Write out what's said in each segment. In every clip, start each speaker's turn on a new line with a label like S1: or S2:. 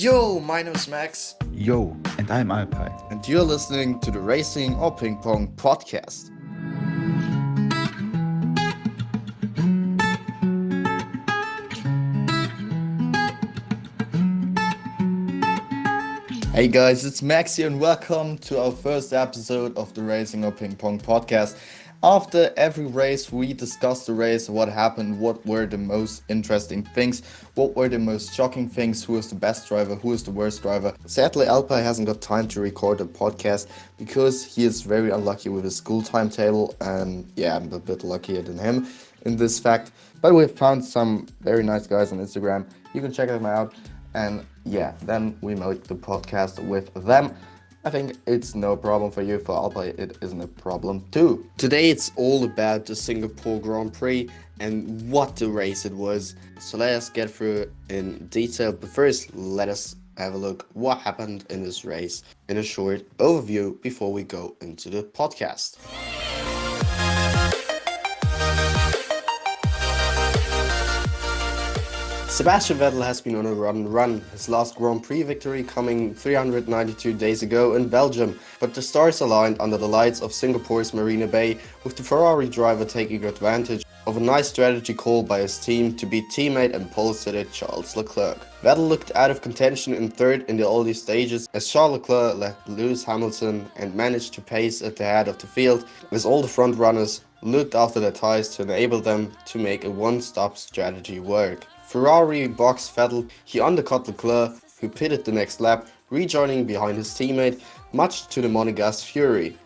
S1: Yo, my name is Max.
S2: Yo, and I'm Alpay.
S3: And you're listening to the Racing or Ping Pong podcast. Hey guys, it's Max here, and welcome to our first episode of the Racing or Ping Pong podcast. After every race, we discuss the race, what happened, what were the most interesting things, what were the most shocking things, who is the best driver, who is the worst driver. Sadly, Alpay hasn't got time to record a podcast because he is very unlucky with his school timetable, and yeah, I'm a bit luckier than him in this fact. But we've found some very nice guys on Instagram. You can check them out. And yeah, then we make the podcast with them. I think it's no problem for you. For Alpay, it isn't a problem too. Today it's all about the Singapore Grand Prix and what the race it was. So let us get through it in detail. But first, let us have a look what happened in this race in a short overview before we go into the podcast. Sebastian Vettel has been on a run, his last Grand Prix victory coming 392 days ago in Belgium, but the stars aligned under the lights of Singapore's Marina Bay, with the Ferrari driver taking advantage of a nice strategy call by his team to beat teammate and pole sitter Charles Leclerc. Vettel looked out of contention in third in the early stages as Charles Leclerc let loose Hamilton and managed to pace at the head of the field as all the front runners looked after their tyres to enable them to make a one-stop strategy work. Ferrari boxed Vettel, he undercut Leclerc, who pitted the next lap, rejoining behind his teammate, much to the Monegasque fury.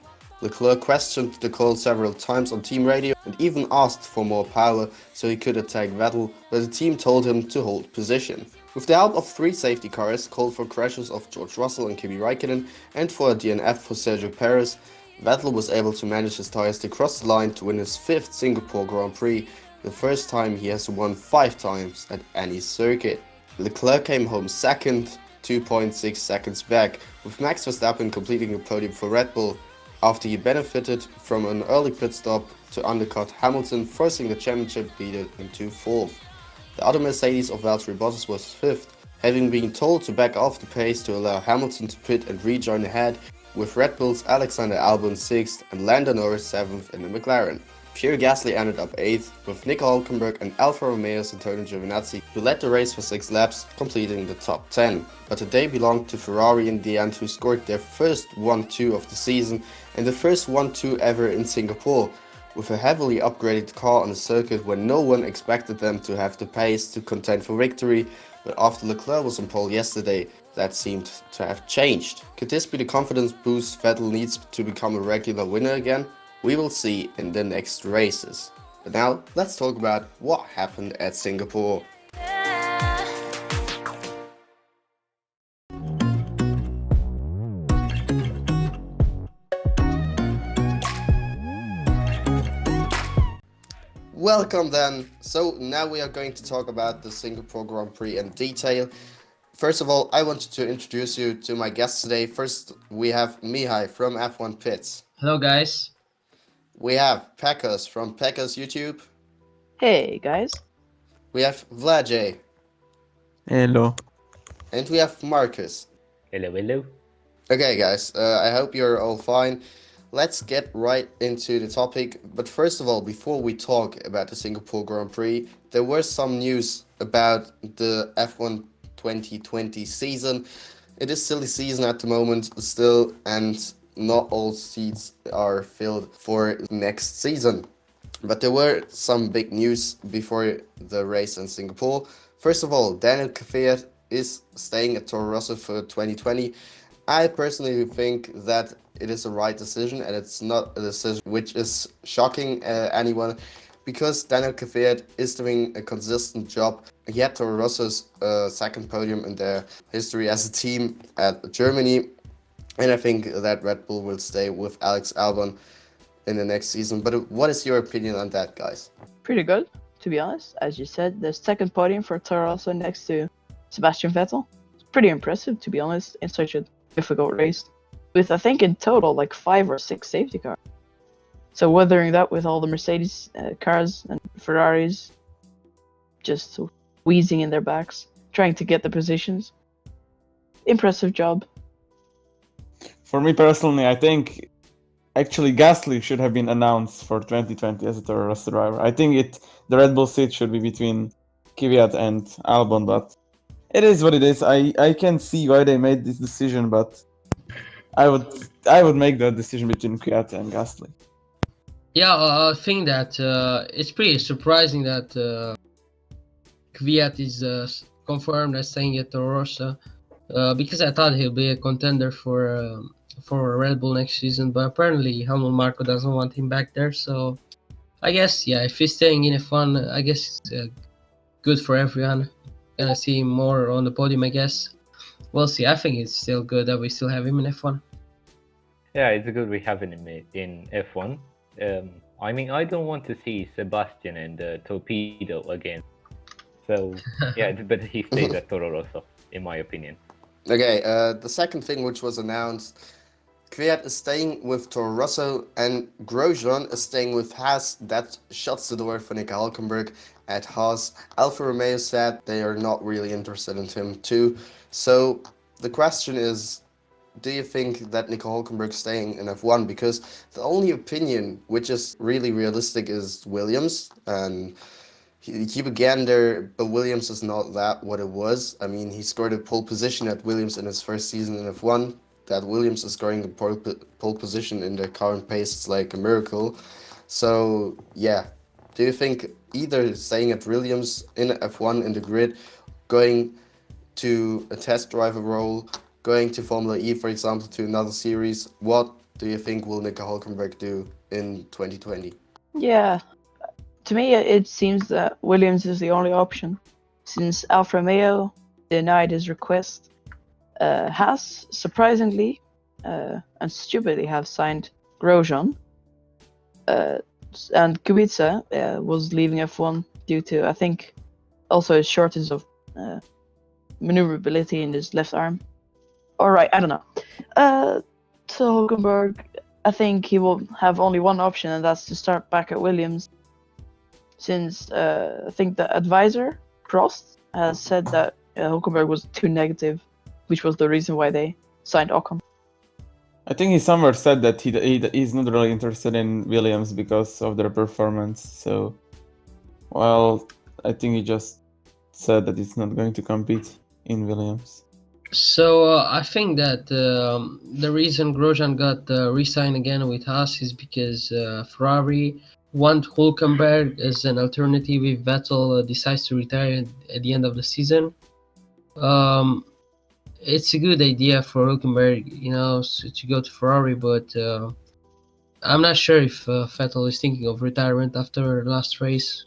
S3: Leclerc questioned the call several times on team radio and even asked for more power so he could attack Vettel, but the team told him to hold position. With the help of 3 safety cars called for crashes of George Russell and Kimi Raikkonen and for a DNF for Sergio Perez, Vettel was able to manage his tyres to cross the line to win his 5th Singapore Grand Prix, the first time he has won 5 times at any circuit. Leclerc came home second, 2.6 seconds back, with Max Verstappen completing a podium for Red Bull after he benefited from an early pit stop to undercut Hamilton, forcing the championship leader into 4th. The other Mercedes of Valtteri Bottas was 5th, having been told to back off the pace to allow Hamilton to pit and rejoin ahead, with Red Bull's Alexander Albon 6th and Lando Norris 7th in the McLaren. Pierre Gasly ended up 8th, with Nico Hülkenberg and Alfa Romeo's Antonio Giovinazzi, who led the race for 6 laps, completing the top 10. But the day belonged to Ferrari in the end, who scored their first 1-2 of the season and the first 1-2 ever in Singapore, with a heavily upgraded car on a circuit where no one expected them to have the pace to contend for victory. But after Leclerc was on pole yesterday, that seemed to have changed. Could this be the confidence boost Vettel needs to become a regular winner again? We will see in the next races. But now, let's talk about what happened at Singapore. Welcome then. So now we are going to talk about the Singapore Grand Prix in detail. First of all, I wanted to introduce you to my guests today. First, we have Mihai from F1 Pits.
S4: Hello guys.
S3: We have Packers from Packers YouTube.
S5: Hey guys.
S3: We have Vlad.
S2: Hello.
S3: And we have Marcus.
S6: Hello.
S3: Okay guys, I hope you're all fine. Let's get right into the topic. But first of all, before we talk about the Singapore Grand Prix, there was some news about the F1 2020 season. It is still the season at the moment still, and not all seats are filled for next season. But there were some big news before the race in Singapore. First of all, Daniel Kvyat is staying at Toro Rosso for 2020. I personally think that it is a right decision, and it's not a decision which is shocking anyone, because Daniel Kvyat is doing a consistent job. He had Toro Rosso's second podium in their history as a team at Germany, and I think that Red Bull will stay with Alex Albon in the next season. But what is your opinion on that, guys?
S5: Pretty good, to be honest. As you said, the second podium for Toro Rosso next to Sebastian Vettel. It's pretty impressive, to be honest, in such a difficult race. With, I think, in total, like 5 or 6 safety cars. So weathering that with all the Mercedes cars and Ferraris just wheezing in their backs, trying to get the positions. impressive job.
S2: For me personally, I think actually Gasly should have been announced for 2020 as a Toro Rosso driver. I think the Red Bull seat should be between Kvyat and Albon, but it is what it is. I can see why they made this decision, but I would make the decision between Kvyat and Gasly.
S1: Yeah, I think that it's pretty surprising that Kvyat is confirmed as staying at Toro Rosso, because I thought he'll be a contender for Red Bull next season, but apparently Helmut Marko doesn't want him back there. So I guess, yeah, if he's staying in F1, I guess it's good for everyone. Gonna see him more on the podium, I guess. We'll see. I think it's still good that we still have him in F1.
S4: Yeah, it's good we have him in F1. I mean, I don't want to see Sebastian and Torpedo again. So, yeah, it's better he stays at Toro Rosso, in my opinion.
S3: Okay, the second thing which was announced, Kvyat is staying with Toro Rosso and Grosjean is staying with Haas. That shuts the door for Nico Hülkenberg at Haas. Alfa Romeo said they are not really interested in him too. So the question is, do you think that Nico Hülkenberg is staying in F1? Because the only opinion which is really realistic is Williams, and he began there, but Williams is not that what it was. I mean, he scored a pole position at Williams in his first season in F1. That Williams is scoring a pole position in the current pace is like a miracle. So, yeah. Do you think either staying at Williams in F1 in the grid, going to a test driver role, going to Formula E, for example, to another series, what do you think will Nico Hülkenberg do in 2020?
S5: Yeah, to me, it seems that Williams is the only option, since Alfa Romeo denied his request. Haas, surprisingly and stupidly, have signed Grosjean, and Kubica was leaving F1 due to, I think, also a shortage of maneuverability in his left arm. Alright, I don't know. So Hülkenberg, I think he will have only one option, and that's to start back at Williams, since I think the advisor, Prost, has said that Hülkenberg was too negative, which was the reason why they signed Ocon.
S2: I think he somewhere said that he's not really interested in Williams because of their performance. So, well, I think he just said that he's not going to compete in Williams.
S1: So I think that the reason Grosjean got re-signed again with Haas is because Ferrari want Hülkenberg as an alternative if Vettel decides to retire at the end of the season. It's a good idea for Hülkenberg, to go to Ferrari, but I'm not sure if Vettel is thinking of retirement after last race.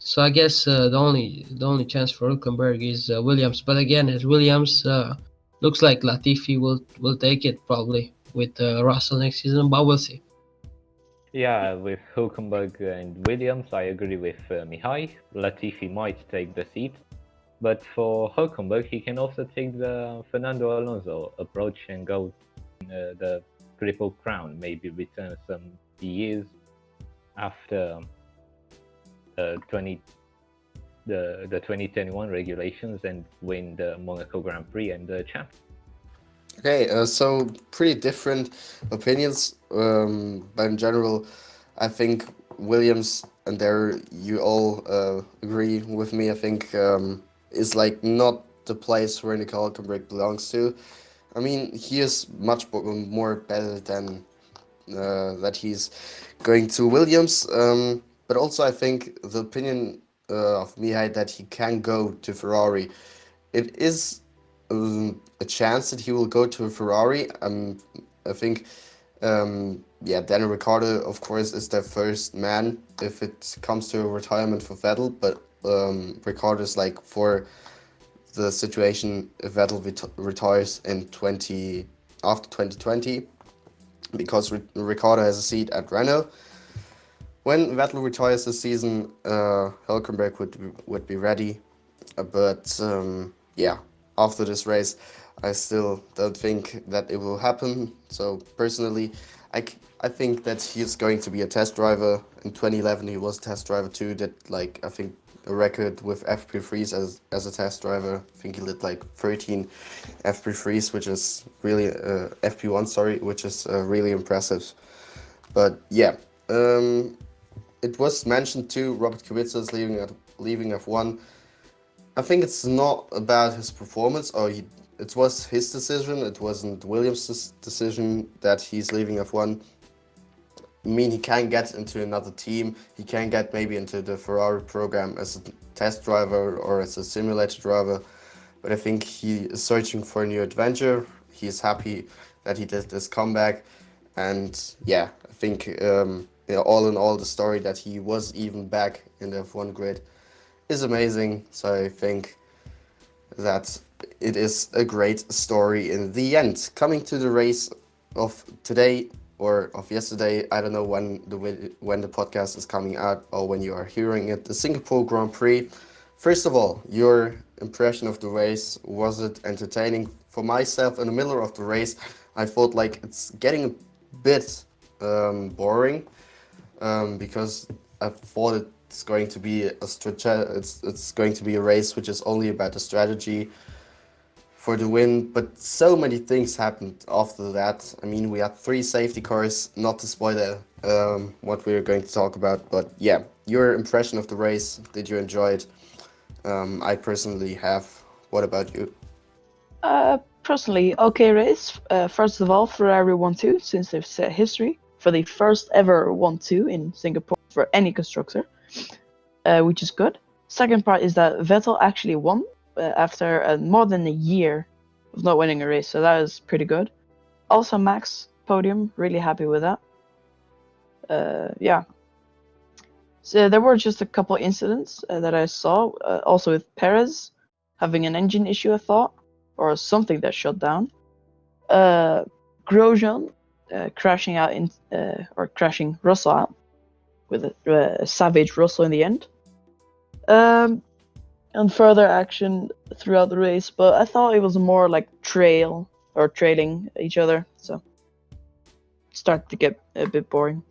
S1: So I guess the only chance for Hülkenberg is Williams. But again, at Williams, looks like Latifi will take it probably with Russell next season, but we'll see.
S4: Yeah, with Hülkenberg and Williams, I agree with Mihai. Latifi might take the seat. But for Hülkenberg, he can also take the Fernando Alonso approach and go the Triple Crown, maybe return some years after the 2021 regulations and win the Monaco Grand Prix and the champ.
S3: Okay, so pretty different opinions, but in general, I think Williams, and there you all agree with me, I think is like not the place where Nico Hülkenberg belongs to. I mean, he is much more better than that he's going to Williams, but also I think the opinion of Mihai that he can go to Ferrari, it is a chance that he will go to a Ferrari. I think, Daniel Ricciardo, of course, is their first man if it comes to a retirement for Vettel, but Ricciardo is like for the situation if Vettel retires after 2020, because Ricciardo has a seat at Renault. When Vettel retires this season, Hülkenberg would be ready, but after this race, I still don't think that it will happen. So personally, I think that he's going to be a test driver. In 2011, he was a test driver too. That I think a record with FP3s as a test driver. I think he lit like 13 FP3s, which is really FP1, sorry, which is really impressive. But yeah, it was mentioned too. Robert Kubica is leaving F1. I think it's not about his performance, it was his decision. It wasn't Williams' decision that he's leaving F1. I mean, he can get into another team. He can get maybe into the Ferrari program as a test driver or as a simulator driver. But I think he is searching for a new adventure. He is happy that he did this comeback. And yeah, I think all in all, the story that he was even back in the F1 grid is amazing. So I think that it is a great story in the end. Coming to the race of today or of yesterday, I don't know when the podcast is coming out or when you are hearing it, the Singapore Grand Prix. First of all, your impression of the race, was it entertaining? For myself, in the middle of the race, I thought like it's getting a bit boring because I thought it's going to be it's going to be a race which is only about the strategy for the win, but so many things happened after that. I mean, we had 3 safety cars, not to spoil what we're going to talk about, but yeah, your impression of the race, did you enjoy it? I personally have. What about you?
S5: Personally, okay race. First of all, Ferrari won 2 since they've set history for the first ever 1-2 in Singapore for any constructor, which is good. Second part is that Vettel actually won after more than a year of not winning a race, so that is pretty good. Also, Max podium, really happy with that. Yeah. So there were just a couple incidents that I saw, also with Perez having an engine issue, I thought, or something that shut down. Grosjean crashing out or crashing Russell out with a savage Russell in the end. And further action throughout the race, but I thought it was more like trailing each other, so started to get a bit boring.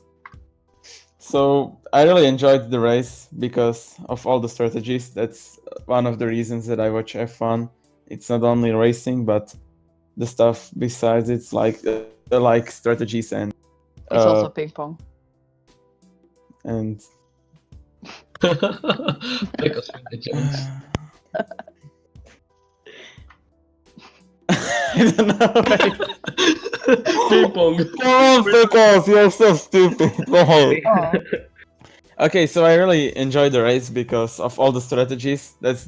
S2: So I really enjoyed the race because of all the strategies. That's one of the reasons that I watch F1. It's not only racing, but the stuff besides. It's like strategies and
S5: It's also ping pong.
S2: and
S1: Because of the jokes.
S2: I don't know.
S1: Ping pong.
S2: Come on, Pickles, you're so stupid. No.
S5: Oh.
S2: Okay, so I really enjoyed the race because of all the strategies. That's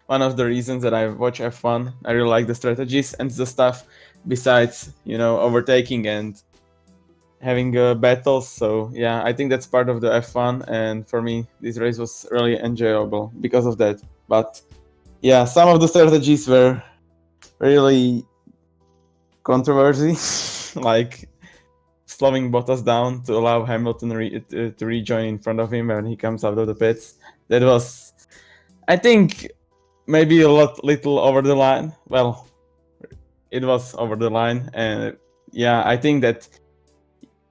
S2: one of the reasons that I watch F1. I really like the strategies and the stuff besides, overtaking and having battles. So yeah, I think that's part of the F1, and for me, this race was really enjoyable because of that. But yeah, some of the strategies were really controversy, like slowing Bottas down to allow Hamilton to rejoin in front of him when he comes out of the pits. That was, I think, maybe little over the line. Well, it was over the line, and yeah, I think that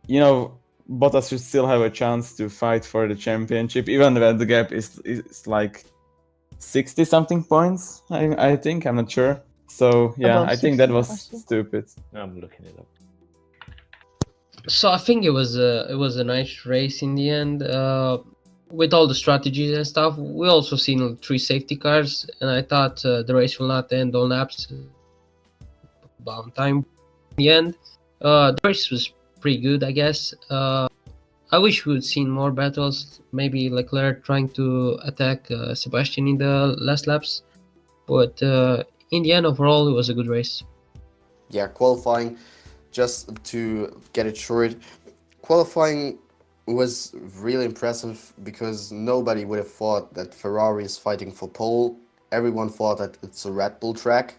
S2: Bottas should still have a chance to fight for the championship, even when the gap is like 60 something points. I think, I'm not sure. So yeah,
S5: Above
S2: I think that
S5: 60,
S2: was
S5: I see.
S2: stupid.
S4: I'm looking it up.
S1: So I think it was a nice race in the end. With all the strategies and stuff, we also seen 3 safety cars, and I thought the race will not end on laps on time. In the end, the race was pretty good, I guess. I wish we would seen more battles. Maybe Leclerc trying to attack Sebastian in the last laps, but in the end, overall, it was a good race.
S3: Yeah, qualifying, just to get it short, qualifying was really impressive because nobody would have thought that Ferrari is fighting for pole. Everyone thought that it's a Red Bull track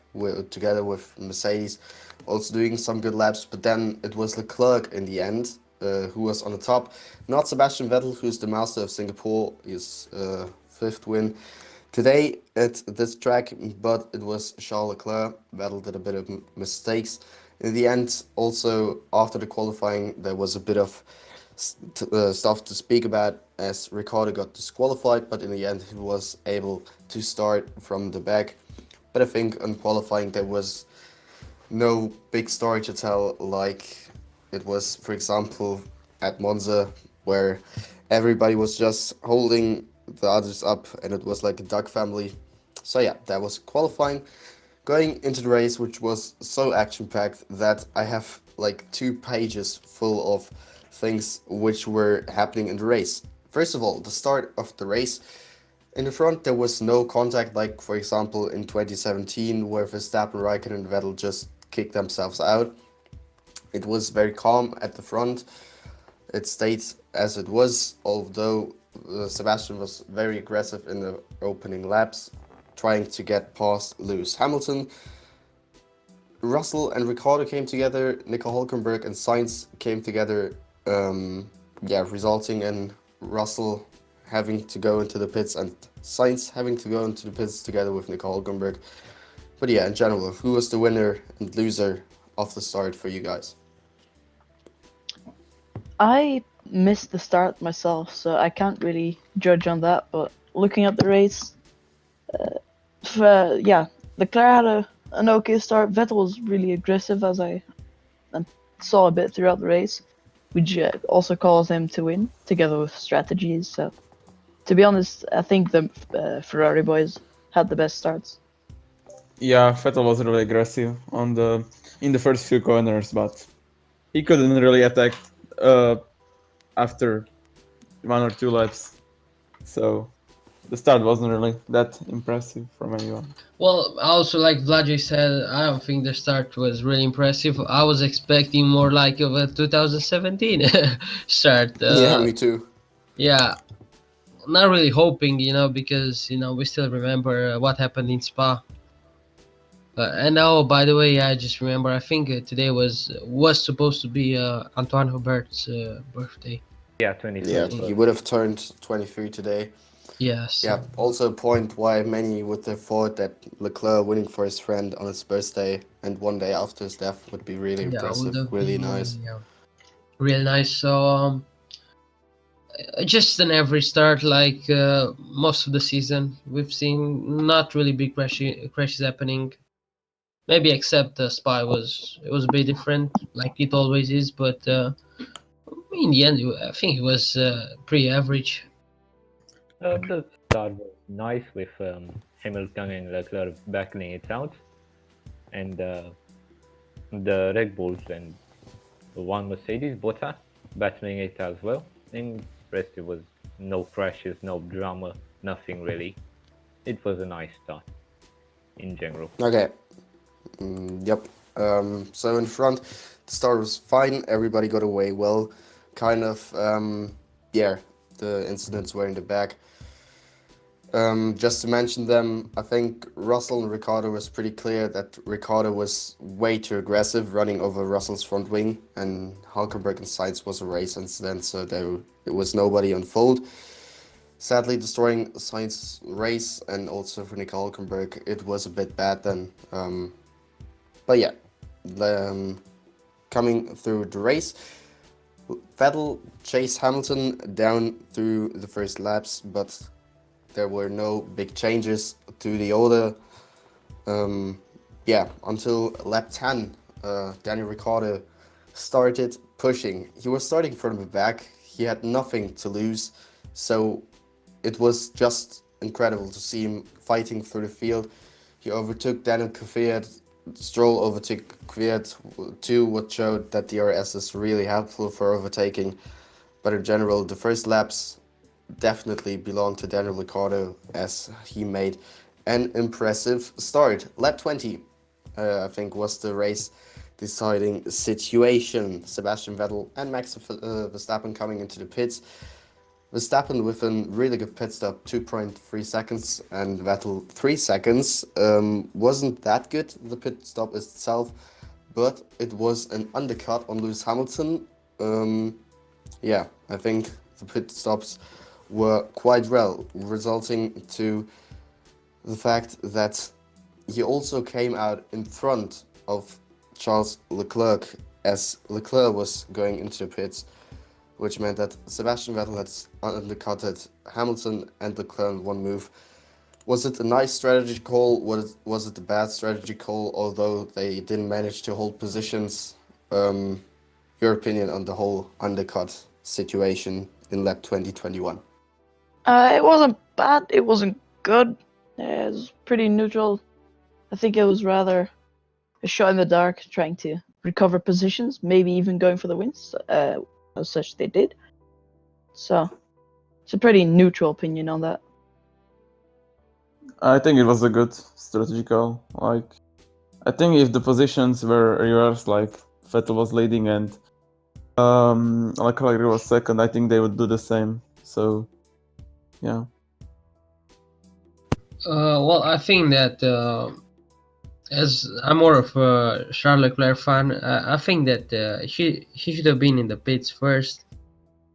S3: together with Mercedes also doing some good laps, but then it was Leclerc in the end who was on the top. Not Sebastian Vettel, who's the master of Singapore, his 5th win today at this track, but it was Charles Leclerc. Vettel did a bit of mistakes. In the end, also after the qualifying, there was a bit of stuff to speak about, as Ricciardo got disqualified, but in the end he was able to start from the back. But I think on qualifying there was no big story to tell, like it was, for example, at Monza, where everybody was just holding the others up and it was like a duck family. So yeah, that was qualifying. Going into the race, which was so action-packed that I have like 2 pages full of things which were happening in the race. First of all, the start of the race. In the front, there was no contact, like for example in 2017, where Verstappen, Raikkonen, and Vettel just kicked themselves out. It was very calm at the front. It stayed as it was, although Sebastian was very aggressive in the opening laps, trying to get past Lewis Hamilton. Russell and Ricciardo came together, Nico Hülkenberg and Sainz came together, resulting in Russell having to go into the pits and Sainz having to go into the pits together with Nico Hülkenberg. But yeah, in general, who was the winner and loser of the start for you guys?
S5: I missed the start myself, so I can't really judge on that. But looking at the race, Leclerc had an okay start. Vettel was really aggressive, as I saw a bit throughout the race, which also caused him to win, together with strategies. So, to be honest, I think the Ferrari boys had the best starts.
S2: Yeah, Vettel was really aggressive in the first few corners, but he couldn't really attack after 1 or 2 laps. So the start wasn't really that impressive from anyone.
S1: Well, also like Vlad said, I don't think the start was really impressive. I was expecting more like of a 2017 start.
S3: Yeah, me too.
S1: Yeah, not really hoping, because we still remember what happened in Spa. And now, by the way, I just remember. I think today was supposed to be Antoine Hubert's birthday.
S4: Yeah,
S3: Yeah,
S4: 23.
S3: he would have turned 23 today.
S1: Yes.
S3: Yeah, also a point why many would have thought that Leclerc winning for his friend on his birthday and 1 day after his death would be really
S1: Yeah, would
S3: impressive,
S1: have
S3: really
S1: been
S3: nice.
S1: real nice. So just an average start, like most of the season. We've seen not really big crashes happening. Maybe except Spy was a bit different, like it always is. But in the end, I think it was pretty average.
S4: The start was nice with Hamilton and Leclerc battling it out, and the Red Bulls and one Mercedes, Bottas, battling it as well. And rest it was no crashes, no drama, nothing really. It was a nice start in general.
S3: Okay. Yep. So in front, the start was fine. Everybody got away well. Kind of, the incidents were in the back. Just to mention them, I think Russell and Ricciardo was pretty clear that Ricciardo was way too aggressive, running over Russell's front wing, and Hülkenberg and Sainz was a race incident, so there was nobody on fault. Sadly, destroying Sainz's race, and also for Nico Hülkenberg, it was a bit bad then. But yeah, coming through the race, Vettel chased Hamilton down through the first laps, but there were no big changes to the order. Until lap 10, Daniel Ricciardo started pushing. He was starting from the back. He had nothing to lose, so it was just incredible to see him fighting through the field. He overtook Daniel Kvyat. Stroll overtook Kvyat too, what showed that DRS is really helpful for overtaking. But in general, the first laps definitely belong to Daniel Ricciardo, as he made an impressive start. Lap 20, I think, was the race deciding situation. Sebastian Vettel and Max Verstappen coming into the pits. Verstappen with a really good pit stop, 2.3 seconds, and Vettel 3 seconds. Wasn't that good, the pit stop itself, but it was an undercut on Lewis Hamilton. I think the pit stops were quite well, resulting to the fact that he also came out in front of Charles Leclerc as Leclerc was going into the pits. which meant that Sebastian Vettel had undercutted Hamilton and Leclerc in one move. Was it a nice strategy call? Was it a bad strategy call? Although they didn't manage to hold positions. Your opinion on the whole undercut situation in lap 2021?
S5: It wasn't bad. It wasn't good. It was pretty neutral. I think it was rather a shot in the dark, trying to recover positions, maybe even going for the wins. As such, they did. So it's a pretty neutral opinion on that.
S2: I think it was a good strategy call. Like, I think if the positions were reversed, like Vettel was leading and Leclerc was second, I think they would do the same. So, yeah.
S1: Well, I think that as I'm more of a Charles Leclerc fan, I think that he should have been in the pits first,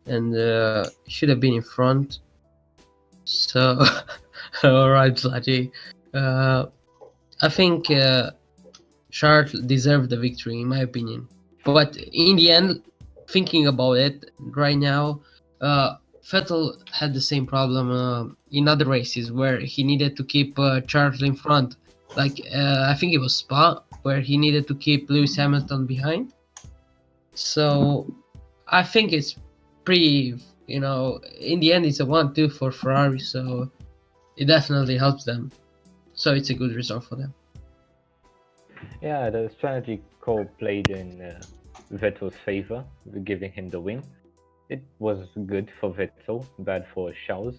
S1: and should have been in front. So, all right, Zlati. I think Charles deserved the victory, in my opinion. But in the end, thinking about it right now, Vettel had the same problem in other races where he needed to keep Charles in front. Like I think it was Spa where he needed to keep Lewis Hamilton behind. So I think it's pretty, in the end it's a 1-2 for Ferrari, so it definitely helps them. So it's a good result for them.
S4: Yeah, the strategy call played in Vettel's favor, giving him the win. It was good for Vettel, bad for Charles.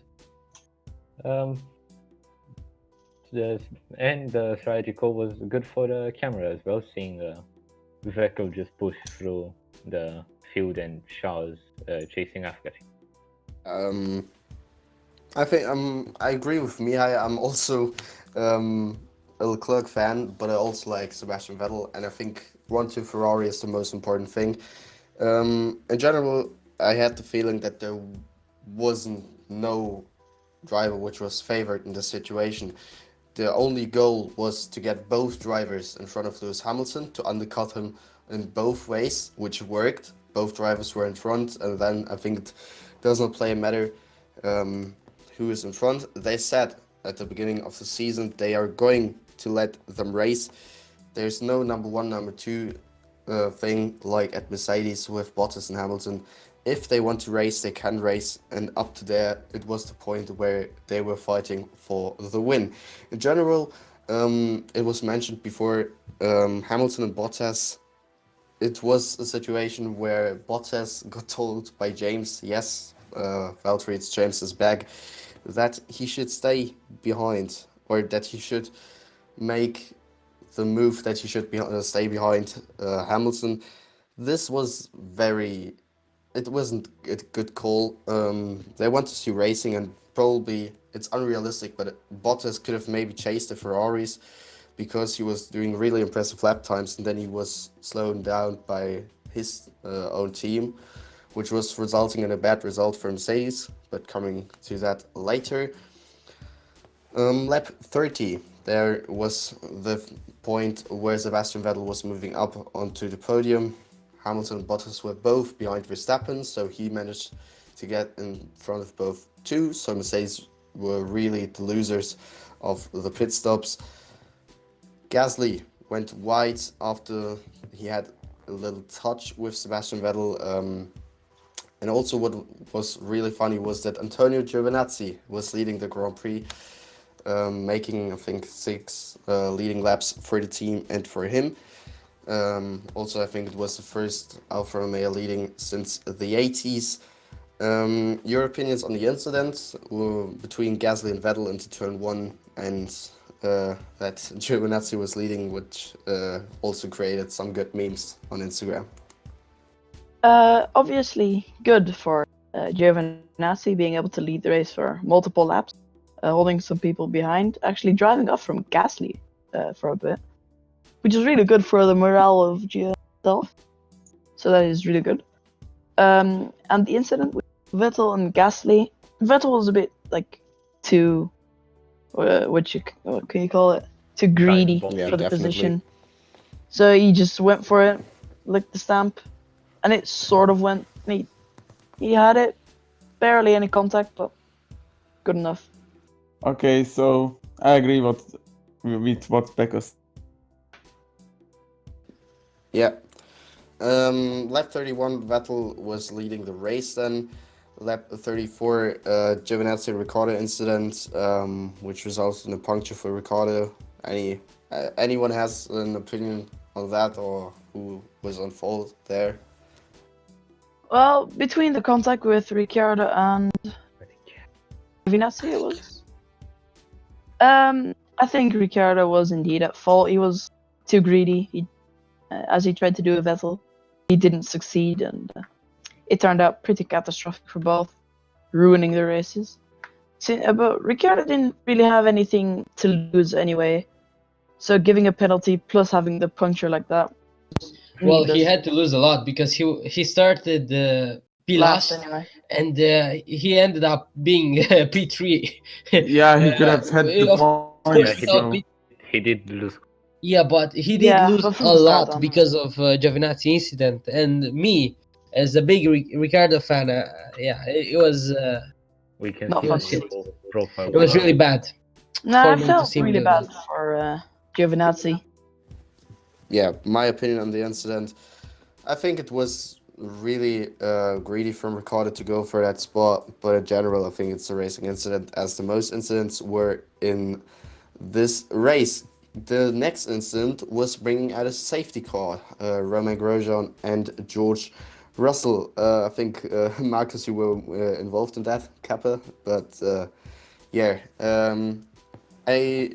S4: And the strategy call was good for the camera as well, seeing Vettel just push through the field and Charles chasing after him.
S3: I think I agree with Mihai. I'm also a Leclerc fan, but I also like Sebastian Vettel, and I think 1-2 Ferrari is the most important thing. In general, I had the feeling that there wasn't no driver which was favored in this situation. The only goal was to get both drivers in front of Lewis Hamilton, to undercut him in both ways, which worked. Both drivers were in front, and then I think it does not play a matter who is in front. They said at the beginning of the season they are going to let them race. There's no number one, number two thing like at Mercedes with Bottas and Hamilton. If they want to race, they can race, and up to there, it was the point where they were fighting for the win. In general, it was mentioned before, Hamilton and Bottas, it was a situation where Bottas got told by James, yes, Valtteri, it's James's bag, that he should stay behind, or that he should make the move that he should stay behind Hamilton. This was it wasn't a good call. They want to see racing, and probably it's unrealistic, but Bottas could have maybe chased the Ferraris because he was doing really impressive lap times, and then he was slowed down by his own team, which was resulting in a bad result for Mercedes, but coming to that later. Lap 30, there was the point where Sebastian Vettel was moving up onto the podium. Hamilton and Bottas were both behind Verstappen, so he managed to get in front of both two. So Mercedes were really the losers of the pit stops. Gasly went wide after he had a little touch with Sebastian Vettel. And also what was really funny was that Antonio Giovinazzi was leading the Grand Prix, making, I think, 6 leading laps for the team and for him. Also, I think it was the first Alfa Romeo leading since the 80s. Your opinions on the incident between Gasly and Vettel into turn 1, and that Giovinazzi was leading, which also created some good memes on Instagram?
S5: Obviously good for Giovinazzi being able to lead the race for multiple laps, holding some people behind, actually driving off from Gasly for a bit, which is really good for the morale of Gio himself. So that is really good. And the incident with Vettel and Gasly, Vettel was a bit like too, what can you call it? Too greedy for the
S3: definitely.
S5: position. So he just went for it, licked the stamp, and it sort of went. He He had it, barely any contact, but good enough.
S2: Okay, so I agree with what Pekos.
S3: Yeah. Lap 31, Vettel was leading the race then. Lap 34, Giovinazzi Ricciardo incident, which resulted in a puncture for Ricciardo. Anyone has an opinion on that, or who was on fault there?
S5: Well, between the contact with Ricciardo and Giovinazzi, it was. I think Ricciardo was indeed at fault. He was too greedy. As he tried to do a Vettel, he didn't succeed, and it turned out pretty catastrophic for both, ruining the races. But Ricciardo didn't really have anything to lose anyway, so giving a penalty plus having the puncture like that.
S1: Well, he
S5: Needless.
S1: had to lose a lot because he started P
S5: Last
S1: last,
S5: anyway.
S1: and he ended up being P3.
S2: Yeah, he could have had the
S1: Of
S2: points.
S1: course,
S4: he
S1: no,
S2: So
S4: he did lose.
S1: yeah, but he did
S5: Yeah,
S1: lose
S5: but from
S1: a
S5: the start
S1: lot
S5: on.
S1: because of Giovinazzi incident. And me, as a big Ricardo fan, yeah, it was
S4: We can
S5: Not
S4: see
S5: fun
S1: was
S5: to
S4: on
S5: see.
S4: your profile.
S1: it was really bad
S5: Nah,
S1: for
S5: I
S1: me to
S5: felt
S1: see him
S5: really
S1: do
S5: bad
S1: that.
S5: for Giovinazzi.
S3: Yeah, my opinion on the incident. I think it was really greedy from Ricardo to go for that spot, but in general, I think it's a racing incident, as the most incidents were in this race. The next incident was bringing out a safety car. Romain Grosjean and George Russell. I think Marcus, you were involved in that, Kappa, but yeah, I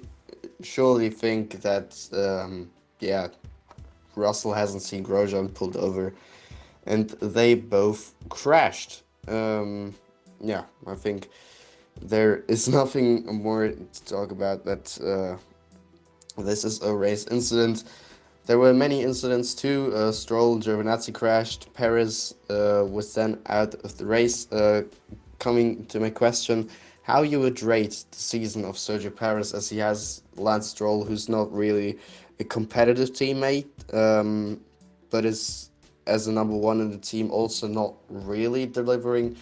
S3: surely think that yeah, Russell hasn't seen Grosjean pulled over, and they both crashed. Yeah, I think there is nothing more to talk about. That this is a race incident. There were many incidents too. Stroll, Giovinazzi crashed. Perez was then out of the race. Coming to my question, how you would rate the season of Sergio Perez, as he has Lance Stroll, who's not really a competitive teammate, but is as a number one in the team also not really delivering.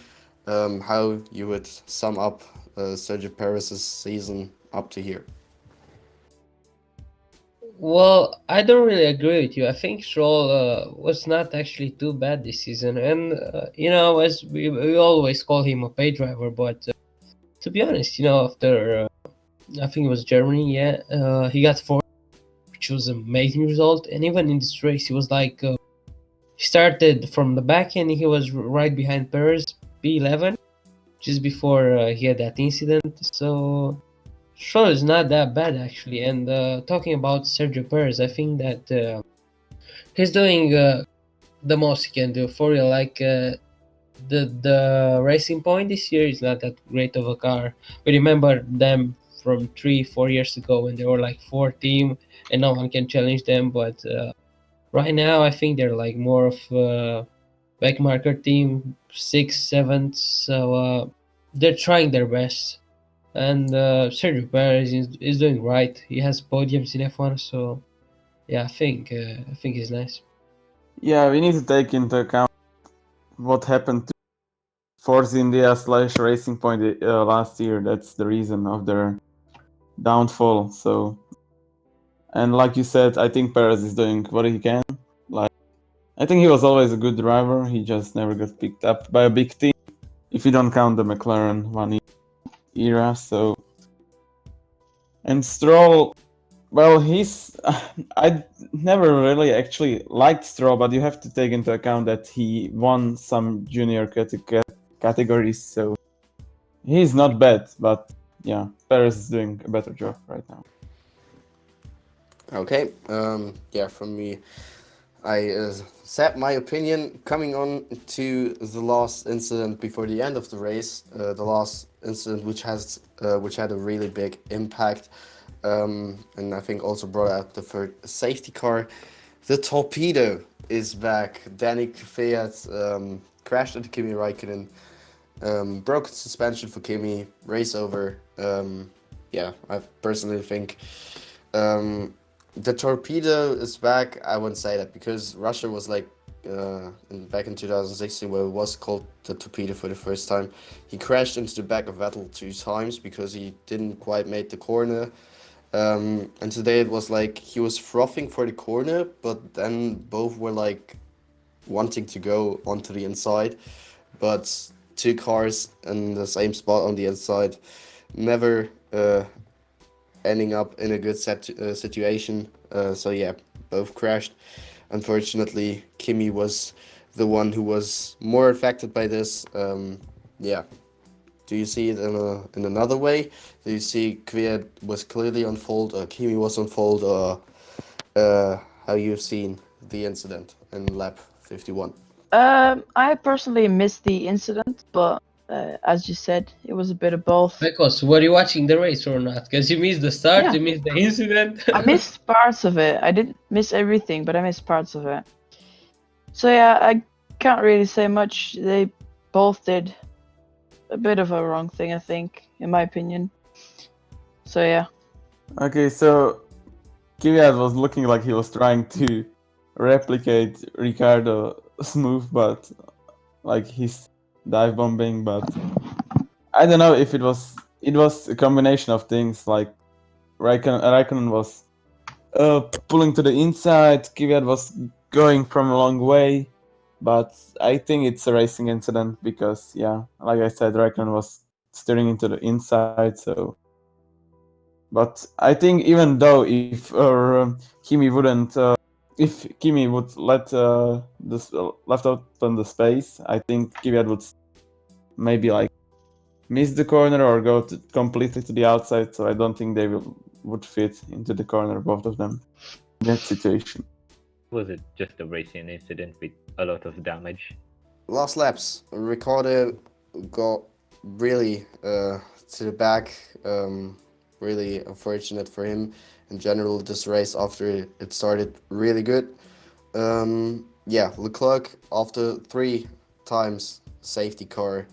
S3: How you would sum up Sergio Perez's season up to here?
S1: Well, I don't really agree with you. I think Stroll was not actually too bad this season, and as we always call him a pay driver, but to be honest, after I think it was Germany, yeah, he got fourth, which was an amazing result, and even in this race, he was like he started from the back and he was right behind Perez, P11, just before he had that incident. So Stroll is not that bad actually. And talking about Sergio Perez, I think that he's doing the most he can do for real. Like the Racing Point this year is not that great of a car. We remember them from 3-4 years ago when they were like 4 team and no one can challenge them. But right now, I think they're like more of a backmarker team, 6th, 7th. So they're trying their best. And Sergio Perez is doing right. He has podiums in F1, so yeah, I think he's nice.
S2: yeah, we need to take into account what happened to Force India / Racing Point last year. That's the reason of their downfall. So, and like you said, I think Perez is doing what he can. Like, I think he was always a good driver. He just never got picked up by a big team, if you don't count the McLaren one era. So, and Stroll, well, he's I never really actually liked Stroll, but you have to take into account that he won some junior categories, so he's not bad. But yeah, Perez is doing a better job right now.
S3: Okay, yeah, from me, I said my opinion. Coming on to the last incident before the end of the race, the last incident which had a really big impact, and I think also brought out the third safety car. The torpedo is back. Danny Kvyat crashed into Kimi Raikkonen, broke suspension for Kimi, race over. Yeah, I personally think. The torpedo is back. I wouldn't say that, because Russia was like back in 2016, where it was called the torpedo for the first time. He crashed into the back of Vettel 2 times because he didn't quite make the corner. And today it was like he was frothing for the corner, but then both were like wanting to go onto the inside, but two cars in the same spot on the inside, never ending up in a good situation. So yeah, both crashed. Unfortunately, Kimi was the one who was more affected by this. Yeah. Do you see it in another way? Do you see Kvyat was clearly on fault, or Kimi was on fault, or how you've seen the incident in lap 51?
S5: I personally missed the incident, but as you said, it was a bit of both.
S1: Because were you watching the race or not? Because you missed the start,
S5: Yeah.
S1: you missed the incident.
S5: I missed parts of it. I didn't miss everything, but I missed parts of it. So yeah, I can't really say much. They both did a bit of a wrong thing, I think, in my opinion. So yeah.
S2: Okay, so Kvyat was looking like he was trying to replicate Ricardo's move, but like his dive bombing. But I don't know if it was a combination of things. Like Raikkonen was pulling to the inside. Kvyat was going from a long way, but I think it's a racing incident because yeah, like I said, Raikkonen was steering into the inside. So, but I think even though if Kimi wouldn't, if Kimi would let this left open the space, I think Kvyat would maybe like miss the corner or go completely to the outside. So I don't think they would fit into the corner, both of them, in that situation.
S4: Was it just a racing incident with a lot of damage?
S3: Last laps, Ricciardo got really to the back. Really unfortunate for him. In general, this race after it started really good. Yeah, Leclerc after 3 times safety car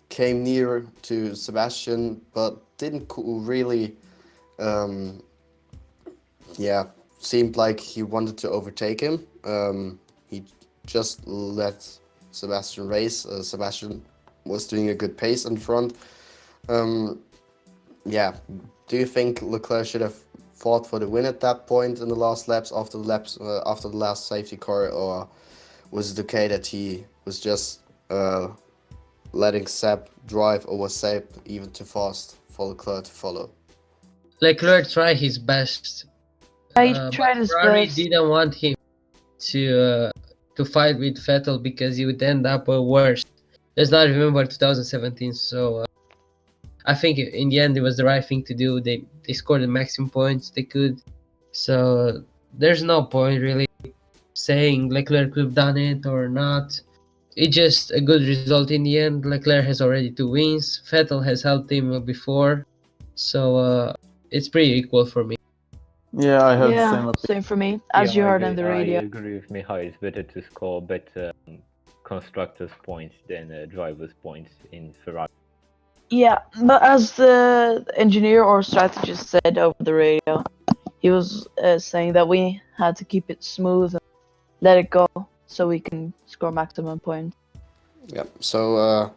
S3: came near to Sebastian, but didn't really. Yeah, seemed like he wanted to overtake him. He just let Sebastian race. Sebastian was doing a good pace in front. Yeah, do you think Leclerc should have fought for the win at that point in the last laps after the last safety car, or was it okay that he was just letting Seb drive, or was Seb even too fast for Leclerc to follow?
S1: Leclerc tried his best,
S5: I
S1: but
S5: tried his
S1: Ferrari
S5: best.
S1: didn't want him to fight with Vettel because he would end up worse. Let's not remember 2017. So I think in the end it was the right thing to do. They scored the maximum points they could. So there's no point really saying Leclerc could have done it or not. It's just a good result in the end. Leclerc has already 2 wins. Vettel has helped him before, so it's pretty equal for me.
S2: Yeah, I have the same
S5: Yeah,
S2: opinion.
S5: same for me. As you heard on the radio.
S4: I agree with Mihai. It's better to score better constructors' points than drivers' points in Ferrari.
S5: Yeah, but as the engineer or strategist said over the radio, he was saying that we had to keep it smooth and let it go so we can score maximum points.
S3: Yeah, so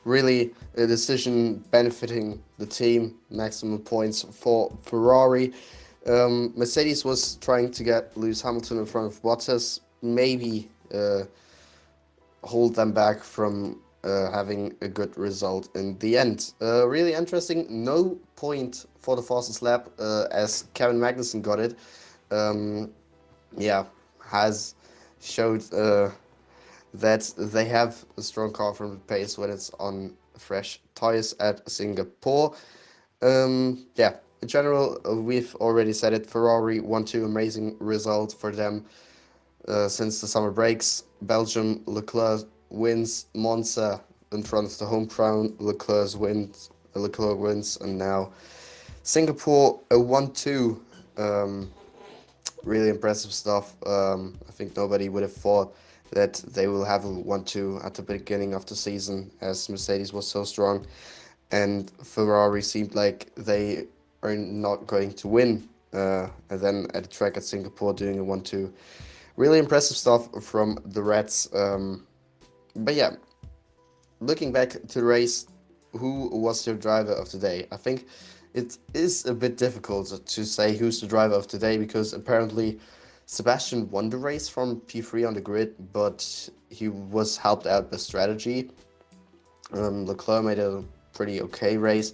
S3: really a decision benefiting the team, maximum points for Ferrari. Mercedes was trying to get Lewis Hamilton in front of Bottas, maybe hold them back from having a good result in the end. Really interesting, no point for the fastest lap as Kevin Magnussen got it. Yeah, has showed that they have a strong car from the pace when it's on fresh tires at Singapore. Yeah, in general, we've already said it. Ferrari 1-2, amazing result for them since the summer breaks. Belgium, Leclerc wins. Monza in front of the home crown. Leclerc wins, and now Singapore a 1-2. Really impressive stuff. I think nobody would have thought that they will have a 1-2 at the beginning of the season, as Mercedes was so strong, and Ferrari seemed like they are not going to win. And then at the track at Singapore doing a 1-2 Really impressive stuff from the Reds. But yeah, looking back to the race, who was your driver of the day? I think it is a bit difficult to say who's the driver of the day because apparently Sebastian won the race from P3 on the grid, but he was helped out by strategy. Leclerc made a pretty okay race.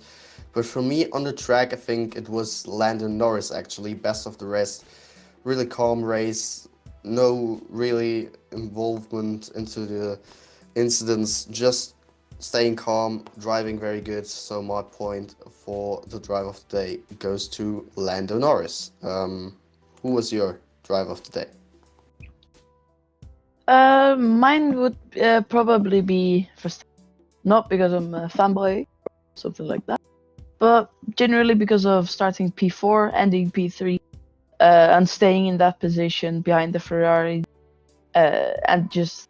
S3: But for me on the track, I think it was Landon Norris actually, best of the rest. Really calm race, no really involvement into the incidents, just staying calm, driving very good. So my point for the drive of the day goes to Lando Norris. Who was your drive of the day?
S5: Mine would probably be not because I'm a fanboy or something like that, but generally because of starting P4, ending P3, and staying in that position behind the Ferrari, and just,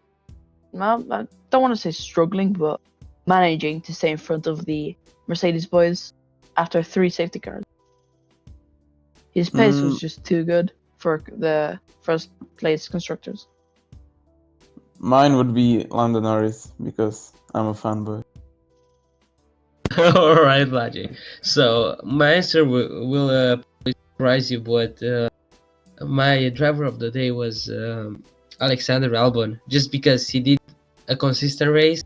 S5: well, I don't want to say struggling, but managing to stay in front of the Mercedes boys after 3 safety cars. His pace was just too good for the first place constructors.
S2: Mine would be Lando Norris because I'm a fanboy.
S1: All right, Logic. So my answer will probably surprise you, but my driver of the day was Alexander Albon, just because he did a consistent race.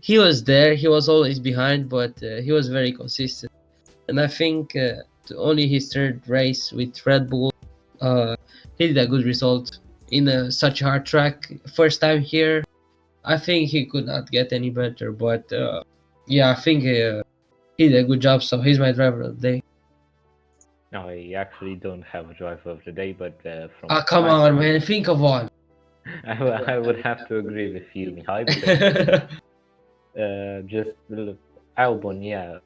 S1: He was there. He was always behind, but he was very consistent. And I think only his third race with Red Bull, he did a good result in such a hard track. First time here, I think he could not get any better. But yeah, I think he did a good job. So he's my driver of the day.
S4: No, I actually don't have a driver of the day, but from
S1: Ah, come on, man! Think of one.
S4: I would have to agree with you, Mihai. Because, just Albon, yeah.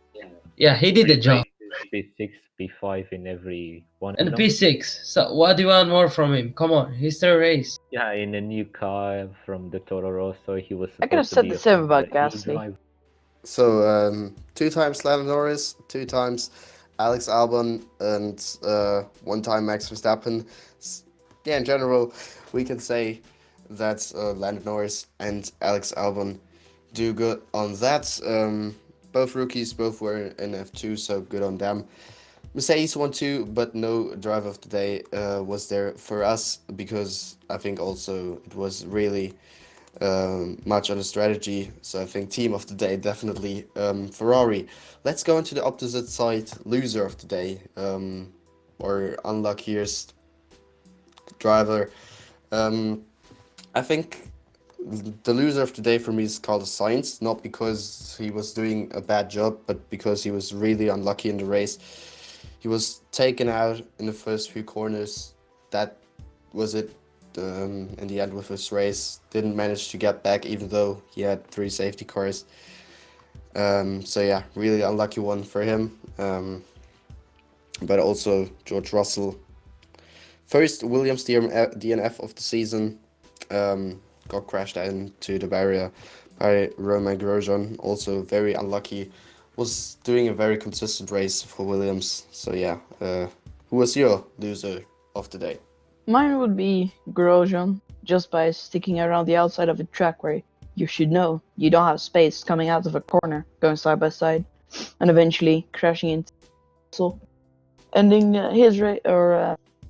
S1: Yeah, he did the job.
S4: P6, P5 in every one of
S1: And
S4: them.
S1: P6. So what do you want more from him? Come on, he's third race.
S4: Yeah, in a new car from the Toro Rosso, he was
S5: I could have
S4: supposed to
S5: said
S4: be
S5: the
S4: a
S5: same about
S4: Formula E
S5: Gasly.
S4: driver.
S3: So 2 times Lando Norris, 2 times Alex Albon, and 1 time Max Verstappen. Yeah, in general, we can say that Lando Norris and Alex Albon do good on that. Both rookies, both were in F2, so good on them. Mercedes won too, but no driver of the day was there for us because I think also it was really much on the strategy. So I think team of the day definitely Ferrari. Let's go into the opposite side, loser of the day, or unluckiest driver. I think the loser of the day for me is Carlos Sainz, not because he was doing a bad job, but because he was really unlucky in the race. He was taken out in the first few corners. That was it. In the end with his race, didn't manage to get back even though he had 3 safety cars. So yeah, really unlucky one for him. But also George Russell, first Williams DNF of the season, got crashed into the barrier by Romain Grosjean, also very unlucky. Was doing a very consistent race for Williams. So yeah, who was your loser of the day?
S5: Mine would be Grosjean, just by sticking around the outside of a track where you should know you don't have space coming out of a corner, going side by side, and eventually crashing into Russell, ending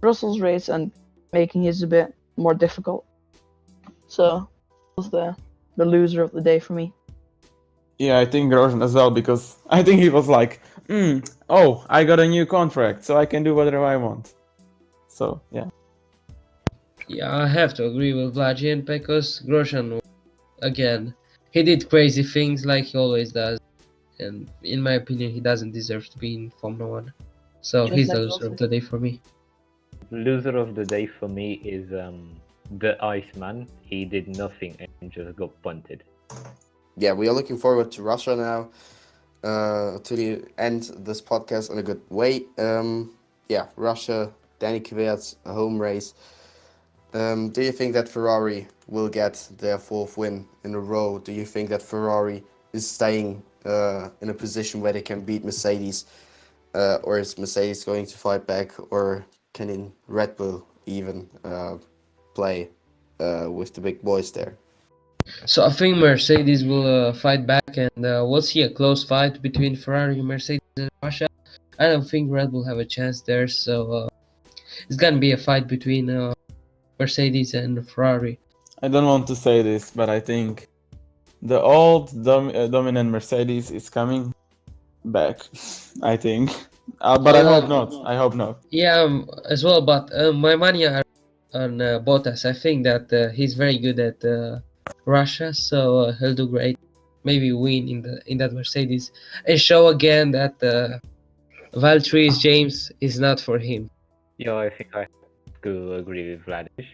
S5: Russell's race and making his a bit more difficult. So that was the loser of the day for me.
S2: Yeah, I think Grosjean as well because I think he was like, oh, I got a new contract, so I can do whatever I want. So yeah.
S1: Yeah, I have to agree with Vladian because Grosjean, again, he did crazy things like he always does. And in my opinion, he doesn't deserve to be in Formula 1. So
S5: Just
S1: he's
S5: like
S1: the loser of the day for me.
S4: Loser of the day for me is the Iceman. He did nothing and just got punted.
S3: Yeah, we are looking forward to Russia now. To end this podcast in a good way. Yeah, Russia, Danny Kvyat's home race. Do you think that Ferrari will get their 4th win in a row? Do you think that Ferrari is staying in a position where they can beat Mercedes? Or is Mercedes going to fight back? Or can Red Bull even play with the big boys there.
S1: So I think Mercedes will fight back, and we'll see a close fight between Ferrari, Mercedes, and Russia. I don't think Red Bull have a chance there, so it's gonna be a fight between Mercedes and Ferrari.
S2: I don't want to say this, but I think the old dominant Mercedes is coming back. I think, but I hope not. I hope not.
S1: Yeah, as well, but my money are on Bottas. I think that he's very good at Russia, so he'll do great. Maybe win in that Mercedes and show again that Valtteri's James is not for him.
S4: Yeah, I think I could agree with Vladish.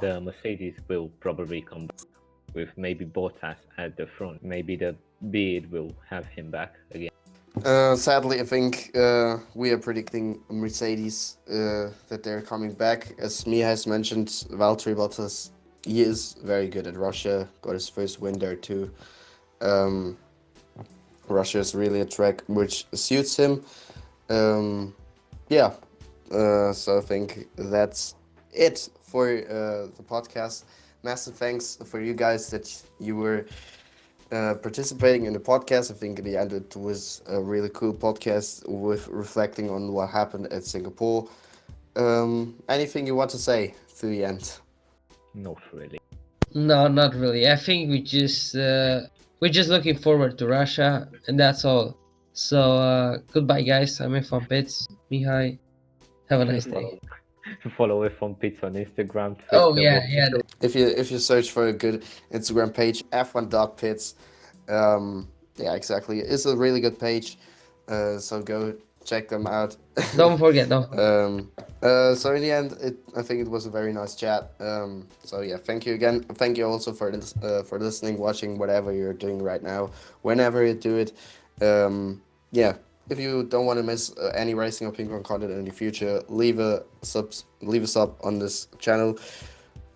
S4: The Mercedes will probably come back with maybe Bottas at the front. Maybe the beard will have him back again.
S3: Sadly, I think we are predicting Mercedes that they're coming back. As Mia has mentioned, Valtteri Bottas, he is very good at Russia. Got his first win there too. Russia is really a track which suits him. Yeah, so I think that's it for the podcast. Massive thanks for you guys that you were participating in the podcast. I think in the end it was a really cool podcast with reflecting on what happened at Singapore. Anything you want to say to the end?
S4: Not really.
S1: No, not really. I think we're just looking forward to Russia, and that's all. So goodbye, guys. I'm F1 Pits. Mihai, have a nice day.
S4: Follow us on Pits on Instagram, Twitter.
S1: Oh yeah, yeah.
S3: If you search for a good Instagram page, f1.pits, yeah, exactly, it's a really good page. So go check them out.
S1: Don't forget, no.
S3: So in the end, I think it was a very nice chat. So yeah, thank you again. Thank you also for listening, watching, whatever you're doing right now, whenever you do it. Yeah, if you don't want to miss any racing or ping pong content in the future, leave a sub on this channel.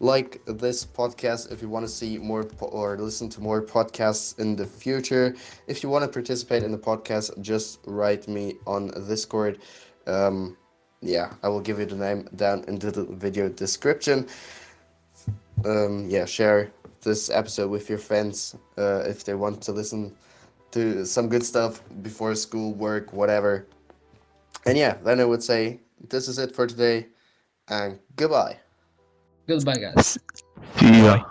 S3: Like this podcast if you want to see more or listen to more podcasts in the future. If you want to participate in the podcast, just write me on Discord. Yeah, I will give you the name down in the video description. Yeah, share this episode with your friends if they want to listen to some good stuff before school, work, whatever. And yeah, then I would say this is it for today, and goodbye.
S1: Goodbye, guys.
S2: See ya.